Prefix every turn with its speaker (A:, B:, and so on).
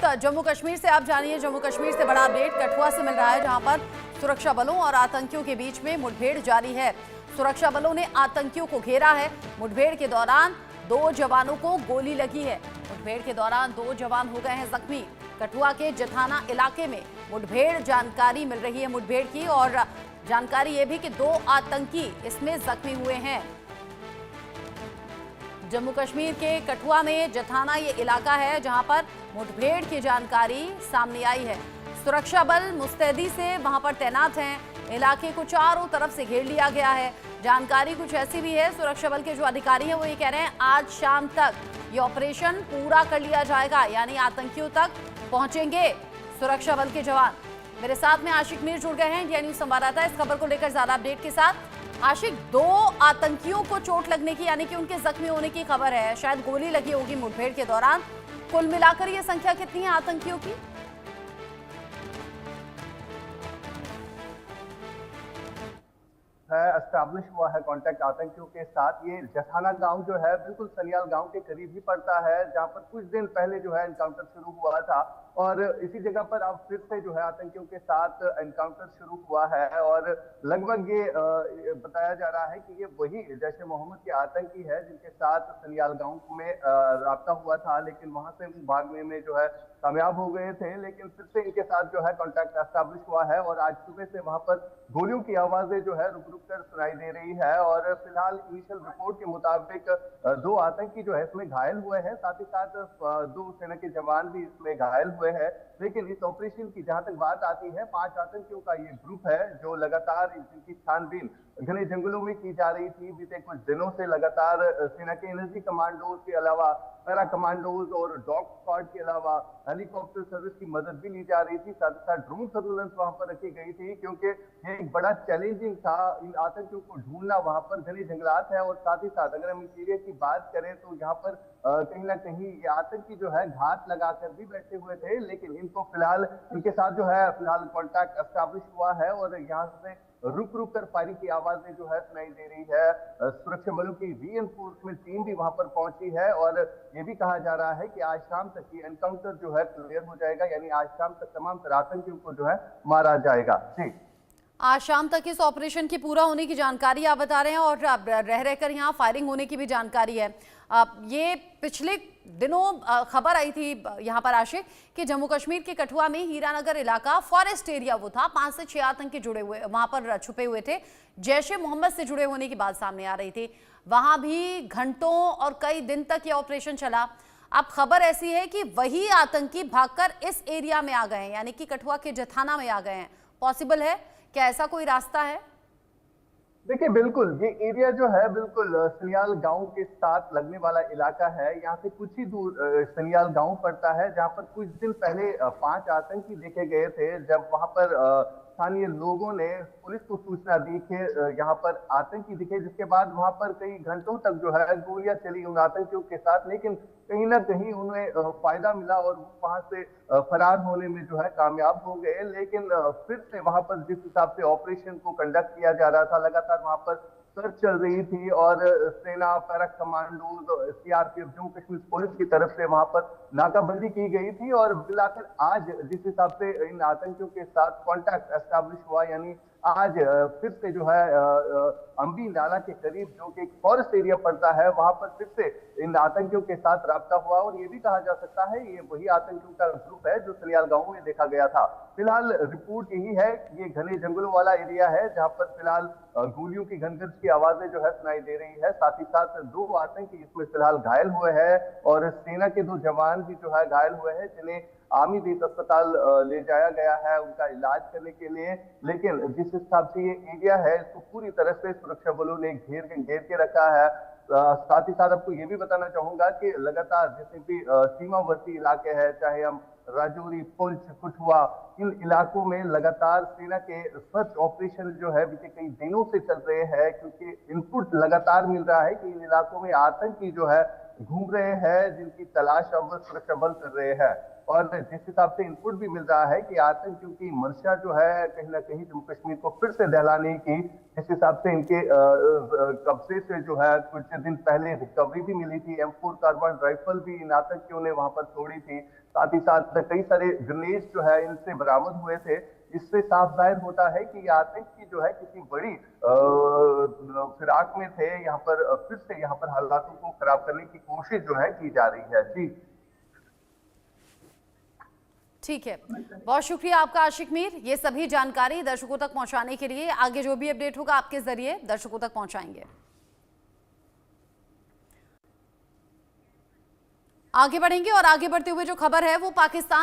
A: वक्त जम्मू कश्मीर से आप जानिए, जम्मू कश्मीर से बड़ा अपडेट कठुआ से मिल रहा है, जहां पर सुरक्षा बलों और आतंकियों के बीच में मुठभेड़ जारी है। सुरक्षा बलों ने आतंकियों को घेरा है। मुठभेड़ के दौरान 2 जवानों को गोली लगी है। मुठभेड़ के दौरान 2 जवान हो गए हैं जख्मी। कठुआ के जथाना इलाके में मुठभेड़ जानकारी मिल रही है मुठभेड़ की, और जानकारी ये भी कि 2 आतंकी इसमें जख्मी हुए हैं। जम्मू कश्मीर के कठुआ में जथाना ये इलाका है जहां पर मुठभेड़ की जानकारी सामने आई है। सुरक्षा बल मुस्तैदी से वहां पर तैनात हैं। इलाके को चारों तरफ से घेर लिया गया है। जानकारी कुछ ऐसी भी है, सुरक्षा बल के जो अधिकारी हैं वो ये कह रहे हैं आज शाम तक ये ऑपरेशन पूरा कर लिया जाएगा, यानी आतंकियों तक पहुंचेंगे सुरक्षा बल के जवान। मेरे साथ में आशिक मीर जुड़ गए हैं, इंडिया न्यूज संवाददाता, इस खबर को लेकर ज्यादा अपडेट के साथ। आशिक, 2 आतंकियों को चोट लगने की, यानी कि उनके जख्मी होने की खबर है, शायद गोली लगी होगी मुठभेड़ के दौरान। कुल मिलाकर ये संख्या कितनी है आतंकियों की?
B: एस्टैब्लिश हुआ है कांटेक्ट आतंकियों के साथ। ये जथाना गांव जो है बिल्कुल सनियाल गांव के करीब ही पड़ता है, जहां पर कुछ दिन पहले जो है एनकाउंटर शुरू हुआ था, और इसी जगह पर अब फिर से जो है आतंकियों के साथ एनकाउंटर शुरू हुआ है। और लगभग ये बताया जा रहा है कि ये वही जैश ए मोहम्मद के आतंकी है जिनके साथ सनियाल गांव में राब्ता हुआ था, लेकिन वहां से भागने में जो है कामयाब हो गए थे। लेकिन फिर से इनके साथ जो है कांटेक्ट एस्टैब्लिश हुआ है, और आज सुबह से वहां पर गोलियों की आवाजें जो है रुक रुक कर सुनाई दे रही है। और फिलहाल इनिशियल रिपोर्ट के मुताबिक 2 आतंकी जो है इसमें घायल हुए हैं, साथ ही साथ 2 सेना के जवान भी इसमें घायल हुए हैं। लेकिन इस ऑपरेशन की जहां तक बात आती है, 5 आतंकियों का ये ग्रुप है जो लगातार जिनकी छानबीन घने जंगलों में की जा रही थी। बीते कुछ दिनों से लगातार सेना के एनर्जी कमांडोज के अलावा पैरा कमांडोज और डॉग स्क्वाड के अलावा हेलीकॉप्टर सर्विस की मदद भी ली जा रही थी। साथ ही साथ ड्रोन सर्विलेंस वहां पर रखी गई थी, क्योंकि ये एक बड़ा चैलेंजिंग था इन आतंकियों को ढूंढना। वहां पर घने जंगलात है, और साथ ही साथ अगर हम इस एरिया की बात करें तो यहाँ पर कहीं ना कहीं ये आतंकी जो है घात लगाकर भी बैठे हुए थे। लेकिन इनको फिलहाल इनके साथ जो है फिलहाल कॉन्टैक्ट एस्टैब्लिश हुआ है, और यहाँ से रुक रुक कर फायरिंग की आवाजें जो है सुनाई दे रही है। सुरक्षा बलों की रीएनफोर्समेंट टीम भी वहां पर पहुंची है, और ये भी कहा जा रहा है कि आज शाम तक ये एनकाउंटर जो है क्लियर हो जाएगा, यानी आज शाम तक तमाम तरह आतंकियों को जो है मारा जाएगा। जी,
A: आज शाम तक इस ऑपरेशन की पूरा होने की जानकारी आप बता रहे हैं, और रह रहकर यहाँ फायरिंग होने की भी जानकारी है। ये पिछले दिनों खबर आई थी यहाँ पर आशिक कि जम्मू कश्मीर के कठुआ में हीरानगर इलाका फॉरेस्ट एरिया वो था, 5 से 6 आतंकी जुड़े हुए वहां पर छुपे हुए थे। जैश ए मोहम्मद से जुड़े होने की बात सामने आ रही थी। वहां भी घंटों और कई दिन तक ये ऑपरेशन चला। अब खबर ऐसी है कि वही आतंकी भागकर इस एरिया में आ गए हैं, यानी कि कठुआ के जथाना में आ गए हैं। पॉसिबल है क्या? ऐसा कोई रास्ता है?
B: देखिए बिल्कुल ये एरिया जो है बिल्कुल सनियाल गांव के साथ लगने वाला इलाका है। यहाँ से कुछ ही दूर सनियाल गांव पड़ता है, जहाँ पर कुछ दिन पहले 5 आतंकी देखे गए थे। जब वहां पर स्थानीय लोगों ने पुलिस को सूचना दी कि यहाँ पर आतंकी दिखे, जिसके बाद वहां पर कई घंटों तक जो है गोलियां चली उन आतंकियों के साथ। लेकिन कहीं ना कहीं उन्हें फायदा मिला और वहां से फरार होने में जो है कामयाब हो गए। लेकिन फिर से वहां पर जिस हिसाब से ऑपरेशन को कंडक्ट किया जा रहा था, लगातार वहां पर सर्च चल रही थी, और सेना, para commandos, CRPF, Jammu Kashmir police की तरफ से वहां पर नाकाबंदी की गई थी। और मिलाकर आज जिस हिसाब से इन आतंकियों के साथ कांटेक्ट एस्टैब्लिश हुआ, यानी आज फिर से जो है अंबी नाला के करीब जो कि एक फॉरेस्ट एरिया पड़ता है, वहां पर फिर से इन आतंकियों के साथ राब्ता हुआ। और ये भी कहा जा सकता है ये वही आतंकियों का ग्रुप है जो सनियाल गांव में देखा गया था। फिलहाल रिपोर्ट यही है कि ये घने जंगलों वाला एरिया है, जहां पर फिलहाल गोलियों की घनघट की आवाजें जो है सुनाई दे रही है। साथ ही साथ 2 आतंकी इसमें फिलहाल घायल हुए हैं, और सेना के 2 जवान भी जो है घायल हुए हैं, जिन्हें आर्मी बेस अस्पताल ले जाया गया है उनका इलाज करने के लिए। लेकिन जिस हिसाब से ये एरिया है, इसको पूरी तरह से सुरक्षा बलों ने घेर के रखा है। साथ ही साथ आपको ये भी बताना चाहूंगा कि लगातार जैसे भी सीमावर्ती इलाके हैं, चाहे हम राजौरी, पुंछ, कठुआ, इन इलाकों में लगातार सेना के सर्च ऑपरेशन जो है बीते कई दिनों से चल रहे हैं, क्योंकि इनपुट लगातार मिल रहा है कि इन इलाकों में आतंकी जो है घूम रहे हैं, जिनकी तलाश अब सुरक्षा बल कर रहे हैं। और जिस हिसाब से इनपुट भी मिल रहा है कि आतंकियों की मंशा जो है कहीं ना कहीं जम्मू कश्मीर को फिर से दहलाने की, जिस हिसाब से इनके कब्जे से जो है कुछ दिन पहले रिकवरी भी मिली थी, M4 कार्बाइन राइफल भी इन आतंकियों ने वहां पर तोड़ी थी, साथ ही साथ कई सारे ग्रेनेड जो है इनसे बरामद हुए थे। इससे साफ जाहिर होता है कि ये आतंकी जो है किसी बड़ी फिराक में थे, यहाँ पर फिर से यहाँ पर हालातों को खराब करने की कोशिश जो है की जा रही है। जी
A: ठीक है, बहुत शुक्रिया आपका आशिक मीर। ये सभी जानकारी दर्शकों तक पहुंचाने के लिए आगे जो भी अपडेट होगा आपके जरिए दर्शकों तक पहुंचाएंगे। आगे बढ़ेंगे और आगे बढ़ते हुए जो खबर है वो पाकिस्तान